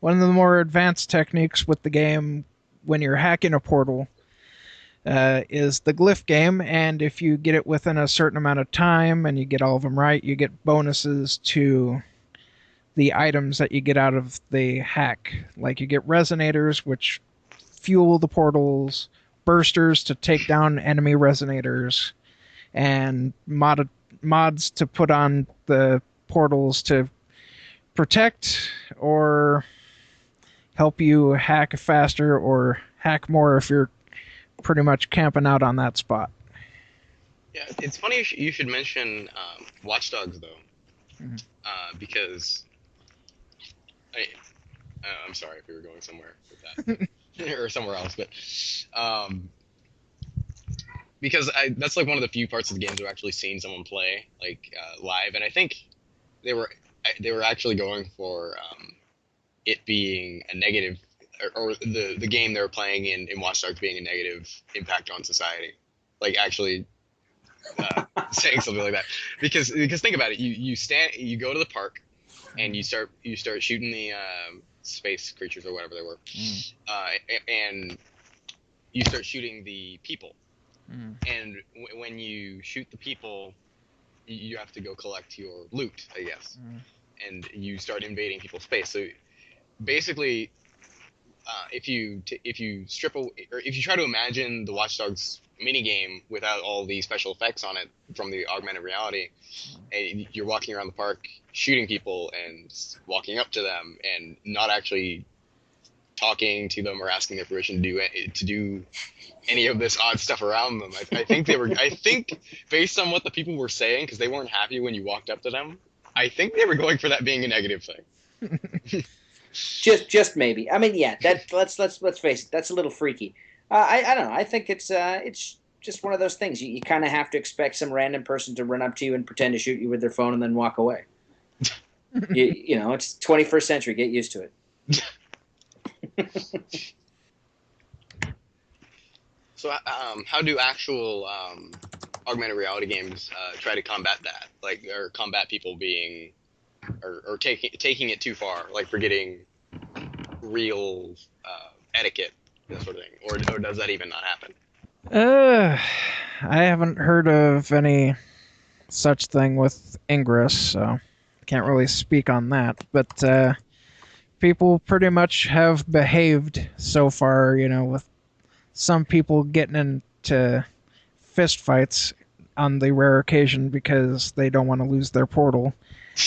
one of the more advanced techniques with the game when you're hacking a portal is the glyph game. And if you get it within a certain amount of time and you get all of them right, you get bonuses to the items that you get out of the hack. Like you get resonators, which fuel the portals, bursters to take down enemy resonators, and mods to put on the portals to protect or help you hack faster or hack more if you're pretty much camping out on that spot. Yeah, it's funny you should mention Watch Dogs, though. Mm-hmm. Because... I'm sorry if we were going somewhere with that. Or somewhere else, but... because that's like one of the few parts of the games I've actually seen someone play live, and I think they were actually going for it being a negative, or the game they were playing in Watch Dogs being a negative impact on society, like actually saying something like that. Because think about it, you go to the park and you start shooting the space creatures or whatever they were, and you start shooting the people. And when you shoot the people, you have to go collect your loot, I guess. And you start invading people's space. So basically, if you strip or if you try to imagine the Watch Dogs minigame without all the special effects on it from the augmented reality, and you're walking around the park shooting people and walking up to them and not actually talking to them or asking their permission to do any of this odd stuff around them. I think based on what the people were saying, because they weren't happy when you walked up to them, I think they were going for that being a negative thing. just maybe. I mean, yeah. Let's face it. That's a little freaky. I don't know. I think it's just one of those things. You kind of have to expect some random person to run up to you and pretend to shoot you with their phone and then walk away. you know, it's 21st century. Get used to it. So, how do actual augmented reality games try to combat that? Like, or combat people being, or taking it too far, like forgetting real etiquette, that sort of thing, or does that even not happen? I haven't heard of any such thing with Ingress, so can't really speak on that. But people pretty much have behaved so far, with some people getting into fist fights on the rare occasion because they don't want to lose their portal,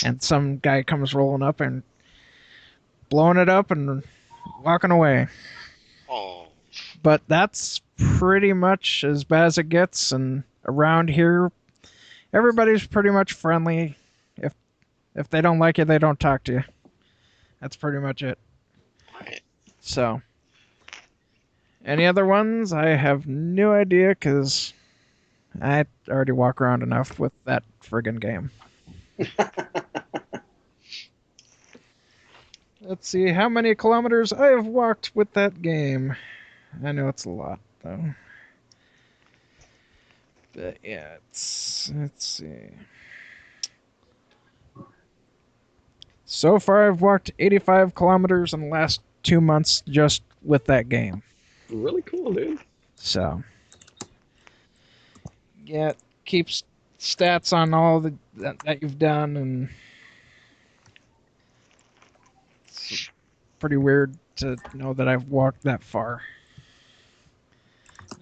and some guy comes rolling up and blowing it up and walking away. Oh, But that's pretty much as bad as it gets, and around here everybody's pretty much friendly. If they don't like you, they don't talk to you. That's pretty much it. right. So, any other ones? I have no idea because I already walk around enough with that friggin' game. Let's see how many kilometers I have walked with that game. I know it's a lot, though. But yeah, let's see. So far, I've walked 85 kilometers in the last 2 months just with that game. Really cool, dude. So, yeah, it keeps stats on all that you've done, and it's pretty weird to know that I've walked that far.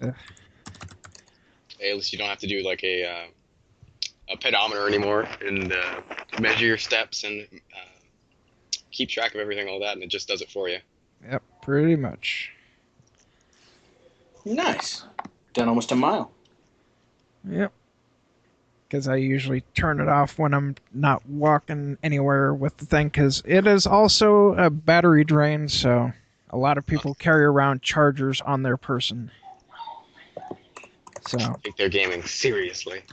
Hey, at least you don't have to do like a pedometer anymore and measure your steps and keep track of everything, all that, and it just does it for you. Yep, pretty much. Nice. Done almost a mile. Yep. Because I usually turn it off when I'm not walking anywhere with the thing, because it is also a battery drain, so a lot of people carry around chargers on their person. So, I think they're gaming seriously.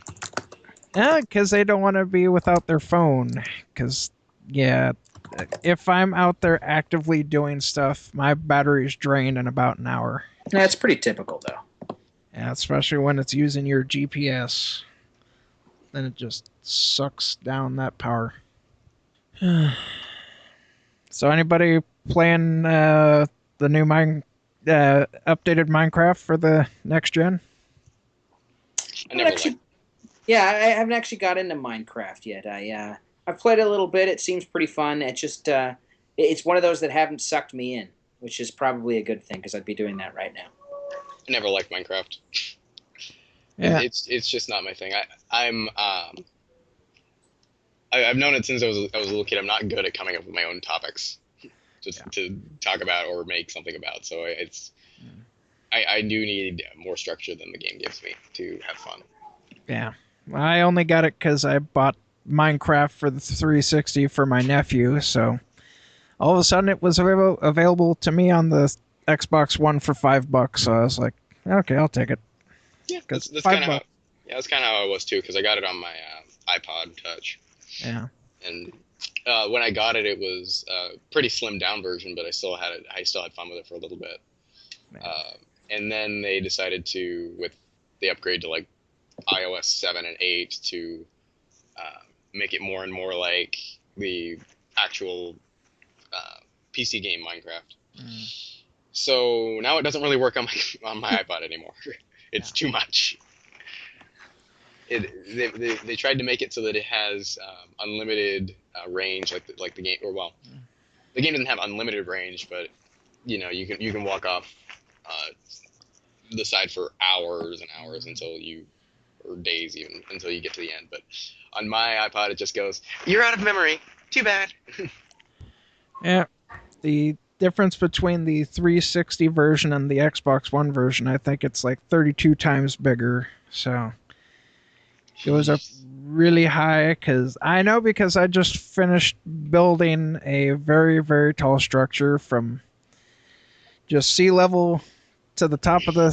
yeah, because they don't want to be without their phone. Because, yeah, if I'm out there actively doing stuff, my battery's drained in about an hour. That's pretty typical, though. Yeah, especially when it's using your GPS. Then it just sucks down that power. So anybody playing the new updated Minecraft for the next gen? I never Actually, liked. yeah, I haven't actually got into Minecraft yet. I've played a little bit. It seems pretty fun. It's just it's one of those that haven't sucked me in, which is probably a good thing because I'd be doing that right now. I never liked Minecraft. Yeah. It's just not my thing. I've known it since I was a little kid. I'm not good at coming up with my own topics to talk about or make something about. So I do need more structure than the game gives me to have fun. Yeah. I only got it because I bought Minecraft for the 360 for my nephew, so all of a sudden it was available to me on the Xbox One for $5, so I was like, okay, I'll take it. Yeah, that's $5. kind of that's kind of how I was too, because I got it on my iPod Touch. Yeah. And when I got it, it was a pretty slimmed down version, but I still had it. I still had fun with it for a little bit. And then they decided to, with the upgrade to like iOS 7 and 8, to make it more and more like the actual PC game Minecraft. So now it doesn't really work on my iPod anymore. It's too much. They tried to make it so that it has unlimited range, like the game, the game doesn't have unlimited range, but you can walk off the side for hours and hours or days even until you get to the end. But on my iPod, it just goes, "You're out of memory. Too bad." Yeah. The difference between the 360 version and the Xbox One version, I think it's like 32 times bigger. So it was up really high because I just finished building a very, very tall structure from just sea level to the top of the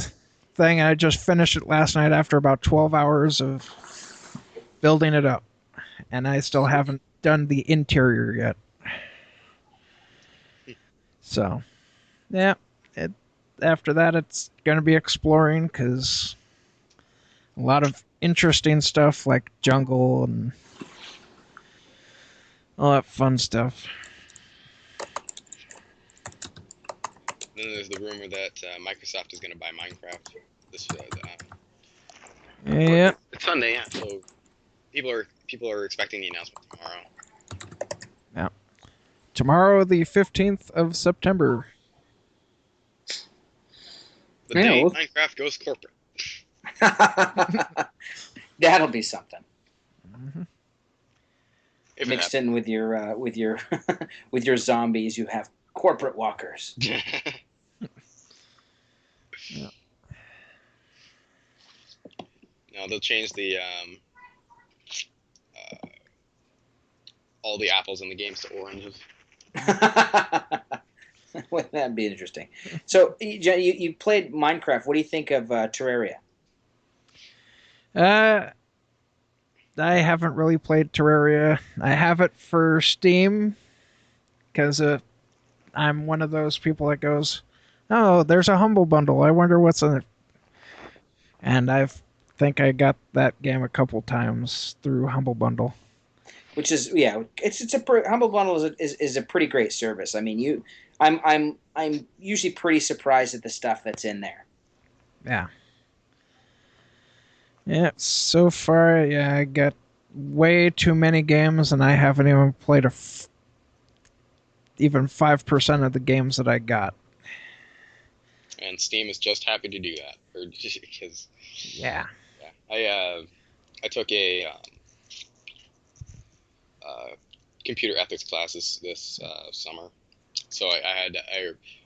thing. I just finished it last night after about 12 hours of building it up. And I still haven't done the interior yet. So, yeah, after that, it's going to be exploring, because a lot of interesting stuff like jungle and all that fun stuff. Then there's the rumor that Microsoft is going to buy Minecraft. This Yeah. it's Sunday, yeah. So people are expecting the announcement tomorrow. Yeah. Tomorrow, the 15th of September. The day Minecraft goes corporate. That'll be something. Mm-hmm. Mixed in with your with your zombies, you have corporate walkers. Yeah. No, they'll change the all the apples in the games to oranges. Wouldn't that be interesting? So, you played Minecraft. What do you think of Terraria? I haven't really played Terraria. I have it for Steam, because I'm one of those people that goes, "Oh, there's a Humble Bundle. I wonder what's in it." And I think I got that game a couple times through Humble Bundle. Which is, yeah, it's a Humble Bundle is a pretty great service. I mean, I'm usually pretty surprised at the stuff that's in there. Yeah. Yeah, so far, yeah, I got way too many games, and I haven't even played even 5% of the games that I got. And Steam is just happy to do that, because yeah, I took a computer ethics class this summer, so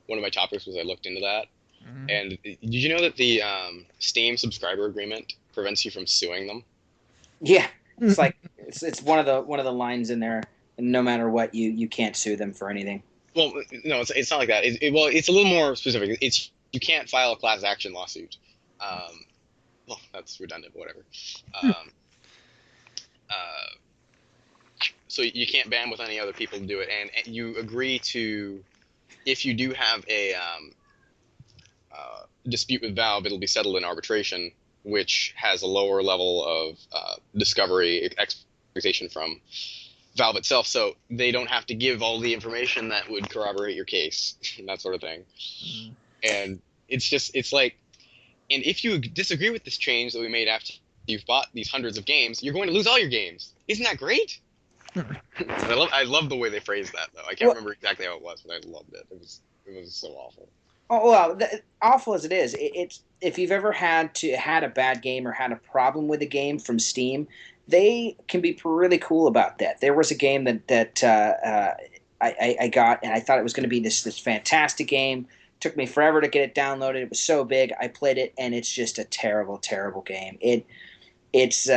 one of my topics was I looked into that. Mm-hmm. And did you know that the Steam subscriber agreement prevents you from suing them? Yeah, it's like it's one of the lines in there. And no matter what, you can't sue them for anything. Well, no, it's not like that. It's a little more specific. It's you can't file a class action lawsuit. Well, that's redundant, but whatever. So you can't ban with any other people to do it, and you agree to, if you do have a dispute with Valve, it'll be settled in arbitration, which has a lower level of discovery expectation from Valve itself, so they don't have to give all the information that would corroborate your case and that sort of thing. Mm-hmm. And it's like, and if you disagree with this change that we made after you've bought these hundreds of games, you're going to lose all your games. Isn't that great? I love the way they phrased that, though. I can't remember exactly how it was, but I loved it. It was so awful. Oh well, awful as it is, it's if you've ever had a bad game or had a problem with a game from Steam, they can be really cool about that. There was a game that I got, and I thought it was going to be this fantastic game. It took me forever to get it downloaded. It was so big. I played it, and it's just a terrible, terrible game. It's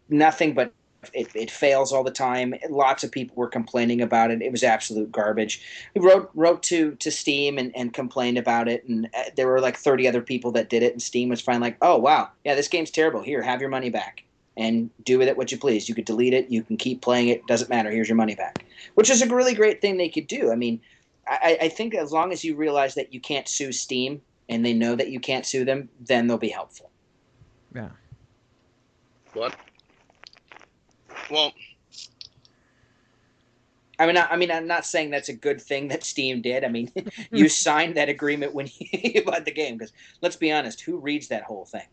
nothing but. It fails all the time. Lots of people were complaining about it. It was absolute garbage. We wrote to Steam and complained about it, and there were like 30 other people that did it, and Steam was fine, like, oh, wow, yeah, this game's terrible. Here, have your money back, and do with it what you please. You could delete it. You can keep playing it. Doesn't matter. Here's your money back, which is a really great thing they could do. I mean, I think as long as you realize that you can't sue Steam and they know that you can't sue them, then they'll be helpful. Yeah. What? Well, I mean, I'm not saying that's a good thing that Steam did. I mean, you signed that agreement when you bought the game, because let's be honest, who reads that whole thing?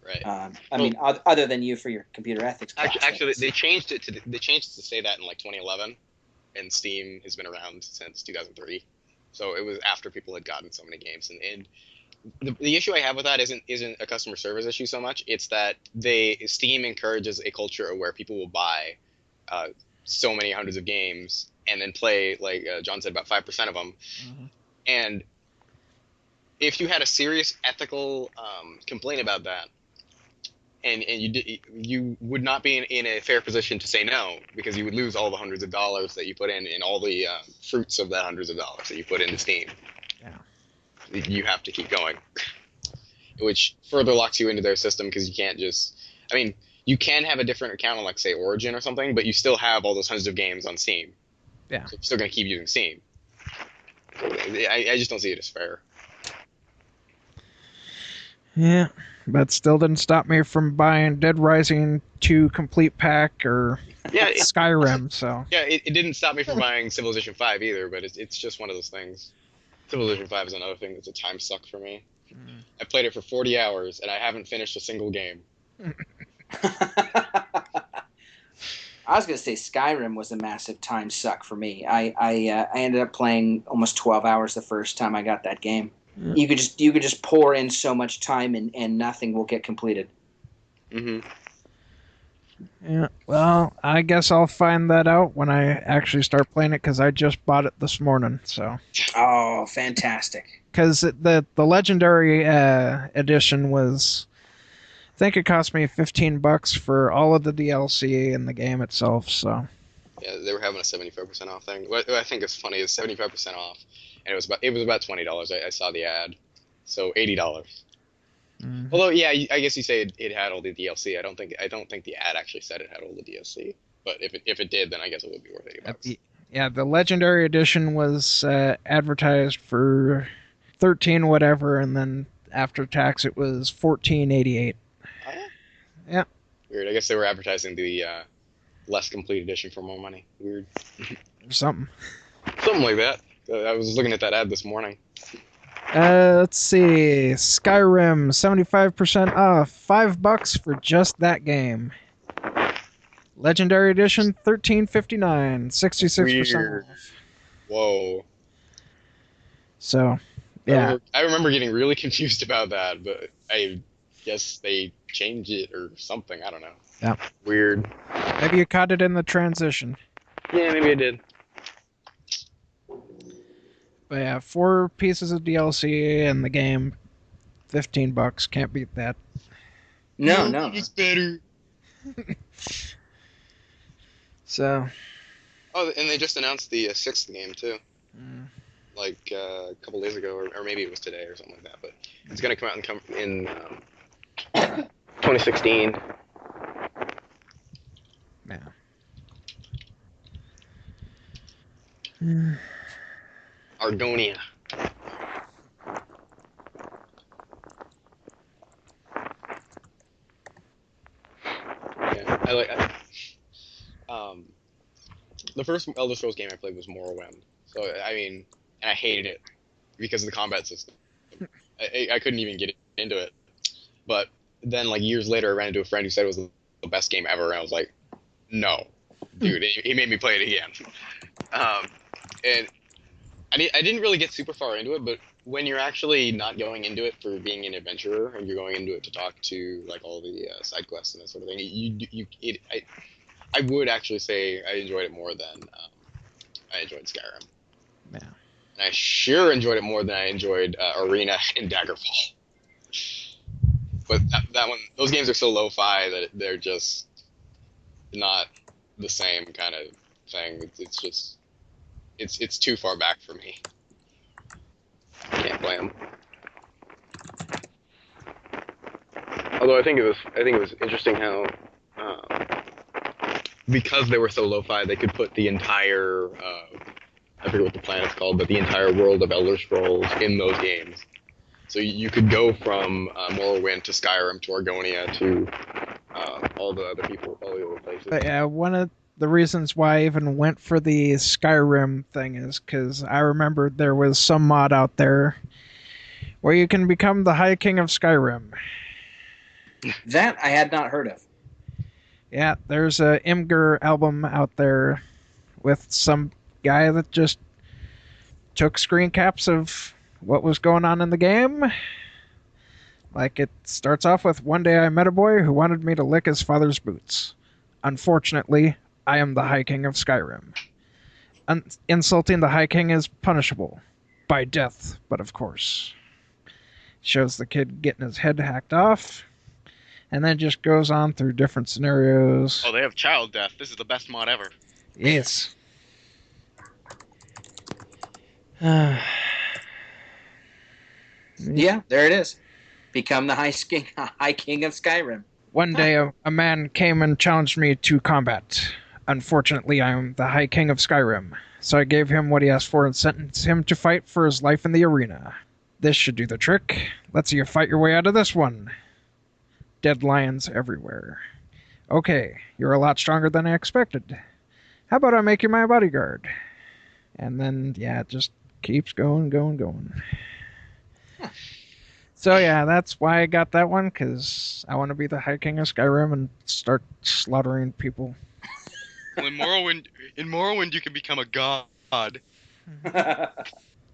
Right. I mean, other than you for your computer ethics class. Actually, they changed it to say that in like 2011, and Steam has been around since 2003. So it was after people had gotten so many games, and the issue I have with that isn't a customer service issue so much. It's that Steam encourages a culture where people will buy so many hundreds of games and then play, like John said, about 5% of them. Mm-hmm. And if you had a serious ethical complaint about that, and you would not be in a fair position to say no, because you would lose all the hundreds of dollars that you put in and all the fruits of that hundreds of dollars that you put into Steam. Yeah. You have to keep going, which further locks you into their system, because you can't just, I mean, you can have a different account on, like, say, Origin or something, but you still have all those hundreds of games on Steam. Yeah. So you're still going to keep using Steam. I just don't see it as fair. Yeah, but still didn't stop me from buying Dead Rising 2 complete pack or Yeah, Skyrim. So yeah, it didn't stop me from buying Civilization 5 either, but it's just one of those things. Civilization 5 is another thing that's a time suck for me. I played it for 40 hours and I haven't finished a single game. I was gonna say Skyrim was a massive time suck for me. I ended up playing almost 12 hours the first time I got that game. Yeah. You could just pour in so much time and nothing will get completed. Hmm. yeah, well, I guess I'll find that out when I actually start playing it because I just bought it this morning. So Oh, fantastic! because the legendary edition was, I think it cost me $15 for all of the DLC and the game itself. So Yeah, they were having a 75% off thing. What I think is funny is 75% off, and it was about $20. I saw the ad, so $80. mhm. Although, yeah, I guess you say it had all the DLC. I don't think the ad actually said it had all the DLC. But if it did, then I guess it would be worth $80. Yeah, the legendary edition was advertised for 13 whatever, and then after tax it was 14.88. Oh, yeah. Yeah. Weird. I guess they were advertising the less complete edition for more money. Weird. Or something. Something like that. I was looking at that ad this morning. Let's see. Skyrim 75% off, $5 for just that game. Legendary edition $13.59, 66% Weird. off. Whoa. So, yeah. I remember getting really confused about that, but I guess they changed it or something. I don't know. Yeah. Weird. Maybe you caught it in the transition. Yeah, maybe I did. But yeah, 4 pieces of DLC in the game, $15. Can't beat that. No. It's better. So. Oh, and they just announced the 6th game too. Like a couple days ago, or maybe it was today or something like that. But it's gonna come out in 2016. Yeah. Argonia. Yeah, I like. The first Elder Scrolls game I played was Morrowind. So I mean, and I hated it because of the combat system. I couldn't even get into it. But then, like years later, I ran into a friend who said it was the best game ever, and I was like, no, dude. He made me play it again. And I didn't really get super far into it, but when you're actually not going into it for being an adventurer and you're going into it to talk to like all the side quests and that sort of thing, I would actually say I enjoyed it more than I enjoyed Skyrim. Yeah. And I sure enjoyed it more than I enjoyed Arena and Daggerfall. But that one, those games are so lo-fi that they're just not the same kind of thing. It's just it's too far back for me. I can't play them. Although I think it was interesting how because they were so lo-fi, they could put the entire I forget what the planet's called, but the entire world of Elder Scrolls in those games. So you could go from Morrowind to Skyrim to Argonia to all the other places. But yeah, one of the reasons why I even went for the Skyrim thing is because I remember there was some mod out there where you can become the High King of Skyrim. That I had not heard of. Yeah, there's a Imgur album out there with some guy that just took screen caps of what was going on in the game. Like, it starts off with, "One day I met a boy who wanted me to lick his father's boots. Unfortunately, I am the High King of Skyrim. Insulting the High King is punishable. By death, but of course." Shows the kid getting his head hacked off. And then just goes on through different scenarios. Oh, they have child death. This is the best mod ever. Yes. Yeah, there it is. Become the High King of Skyrim. One day a man came and challenged me to combat. Unfortunately, I am the High King of Skyrim. So I gave him what he asked for and sentenced him to fight for his life in the arena. This should do the trick. Let's see you fight your way out of this one. Dead lions everywhere. Okay, you're a lot stronger than I expected. How about I make you my bodyguard? And then, yeah, it just keeps going. Huh. So, yeah, that's why I got that one, because I want to be the High King of Skyrim and start slaughtering people. Well, in Morrowind, you can become a god.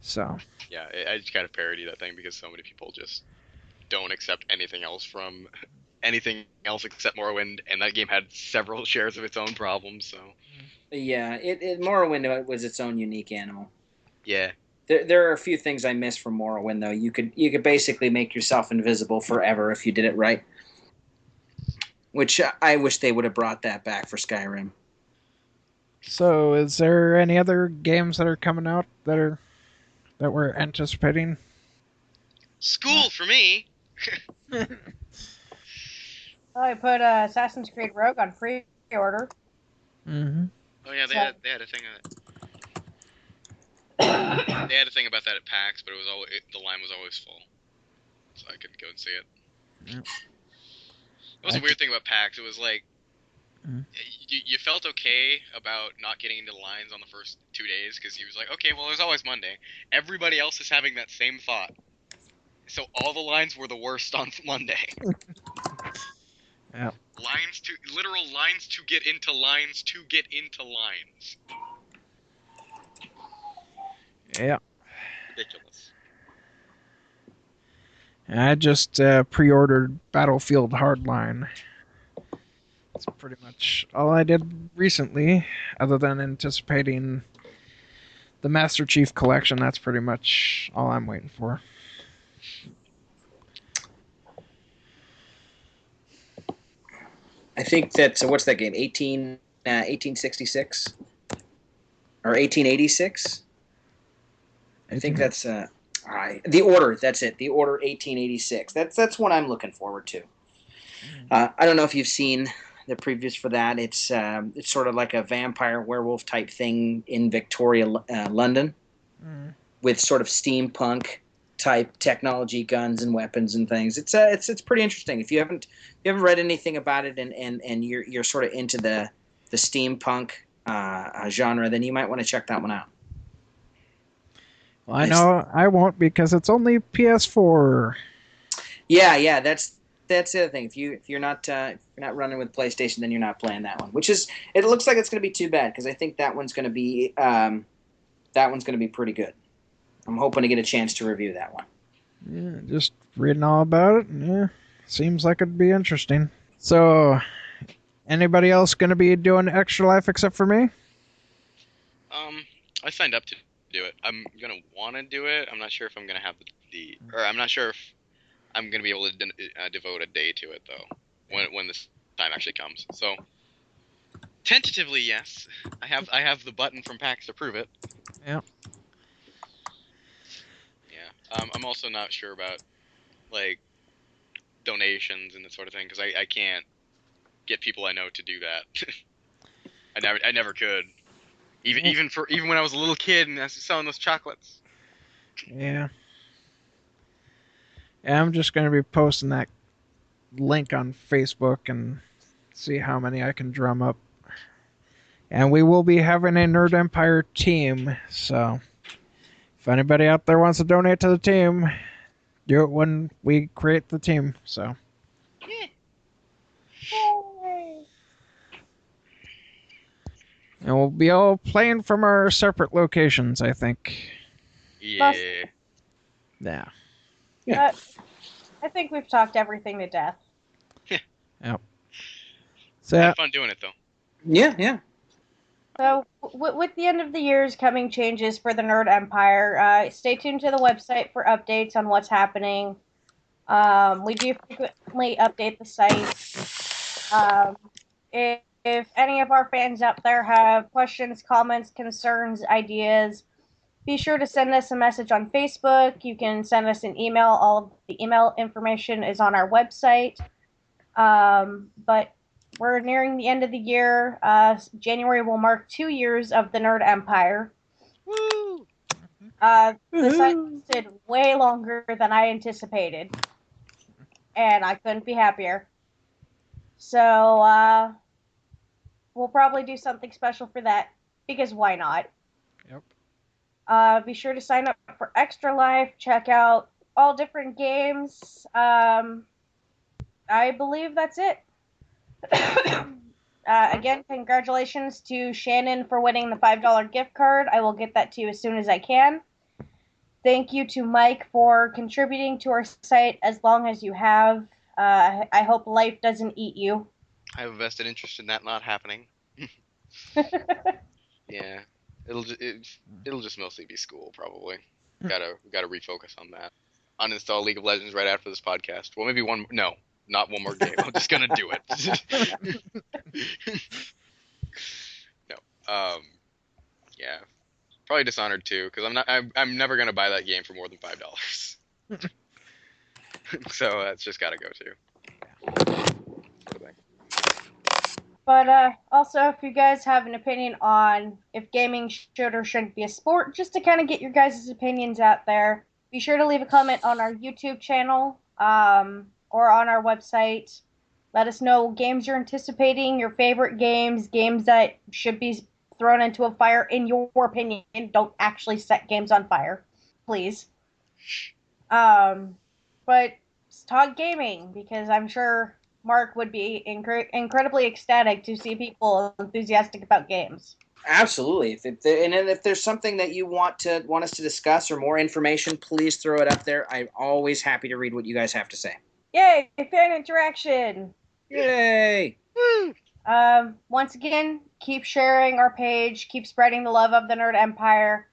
So, Yeah, I just gotta parody that thing because so many people just don't accept anything else except Morrowind, and that game had several shares of its own problems. So Yeah, Morrowind was its own unique animal. yeah, There are a few things I miss from Morrowind, though. You could basically make yourself invisible forever if you did it right, which I wish they would have brought that back for Skyrim. so is there any other games that are coming out that we're anticipating? school for me. I put Assassin's Creed Rogue on pre-order. Mm-hmm. Oh yeah, they had a thing. They had a thing about that at PAX, but the line was always full, so I couldn't go and see it. Yep. It was a weird thing about PAX. It was like Mhm. you felt okay about not getting into the lines on the first 2 days because he was like, okay, well, there's always Monday. Everybody else is having that same thought. So all the lines were the worst on Monday. Yeah. Literal lines to get into lines to get into lines. Yeah. Ridiculous. I just pre-ordered Battlefield Hardline. That's pretty much all I did recently, other than anticipating the Master Chief Collection. That's pretty much all I'm waiting for. I think that's what's that game? 1866 or 1886? I think that's The Order. That's it. The Order 1886. That's what I'm looking forward to. I don't know if you've seen the previews for that. It's sort of like a vampire werewolf type thing in Victoria, London, with sort of steampunk type technology, guns and weapons and things. It's pretty interesting. If you haven't read anything about it and you're sort of into the steampunk genre, then you might want to check that one out. Well, I know I won't because it's only PS4. Yeah, that's the other thing. If you're not running with PlayStation, then you're not playing that one. Which is, it looks like it's going to be too bad because I think that one's going to be pretty good. I'm hoping to get a chance to review that one. Yeah, just reading all about it. Yeah, seems like it'd be interesting. So, anybody else going to be doing Extra Life except for me? I signed up to do it. I'm gonna want to do it. I'm not sure if I'm gonna have or I'm not sure if I'm gonna be able to devote a day to it though, when this time actually comes. So, tentatively, yes. I have the button from PAX to prove it. Yeah. Yeah. I'm also not sure about like donations and that sort of thing because I can't get people I know to do that. I never could. Even when I was a little kid and I was selling those chocolates. Yeah. Yeah, I'm just going to be posting that link on Facebook and see how many I can drum up. And we will be having a Nerd Empire team, so if anybody out there wants to donate to the team, do it when we create the team. So. Yeah. And we'll be all playing from our separate locations, I think. Yeah. Yeah. Yeah. I think we've talked everything to death. Yep. I So, had fun doing it though. Yeah. So, with the end of the year's coming changes for the Nerd Empire, stay tuned to the website for updates on what's happening. We do frequently update the site. If any of our fans out there have questions, comments, concerns, ideas, be sure to send us a message on Facebook. You can send us an email. All of the email information is on our website. But we're nearing the end of the year. January will mark 2 years of the Nerd Empire. Woo! This lasted way longer than I anticipated, and I couldn't be happier. So, we'll probably do something special for that, because why not? Yep. Be sure to sign up for Extra Life, check out all different games. I believe that's it. Again, congratulations to Shannon for winning the $5 gift card. I will get that to you as soon as I can. Thank you to Mike for contributing to our site as long as you have. I hope life doesn't eat you. I have a vested interest in that not happening. Yeah, it'll just mostly be school probably. Gotta refocus on that. Uninstall League of Legends right after this podcast. Well, maybe one. No, not one more game. I'm just gonna do it. No. Yeah. Probably Dishonored 2 because I'm never gonna buy that game for more than $5. So that's just gotta go too. But also, if you guys have an opinion on if gaming should or shouldn't be a sport, just to kind of get your guys' opinions out there, be sure to leave a comment on our YouTube channel or on our website. Let us know games you're anticipating, your favorite games, games that should be thrown into a fire in your opinion. Don't actually set games on fire, please. But talk gaming, because I'm sure Mark would be incredibly ecstatic to see people enthusiastic about games. Absolutely. If there's something that you want us to discuss or more information, please throw it up there. I'm always happy to read what you guys have to say. Yay! Fan interaction! Yay! Once again, keep sharing our page, keep spreading the love of the Nerd Empire.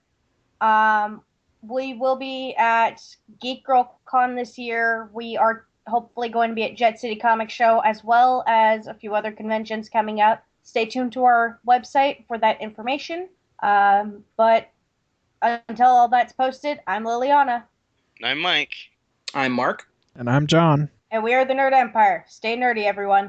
We will be at Geek Girl Con this year. We are hopefully going to be at Jet City Comic Show, as well as a few other conventions coming up. Stay tuned to our website for that information. But until all that's posted, I'm Liliana. I'm Mike. I'm Mark. And I'm John. And we are the Nerd Empire. Stay nerdy, everyone.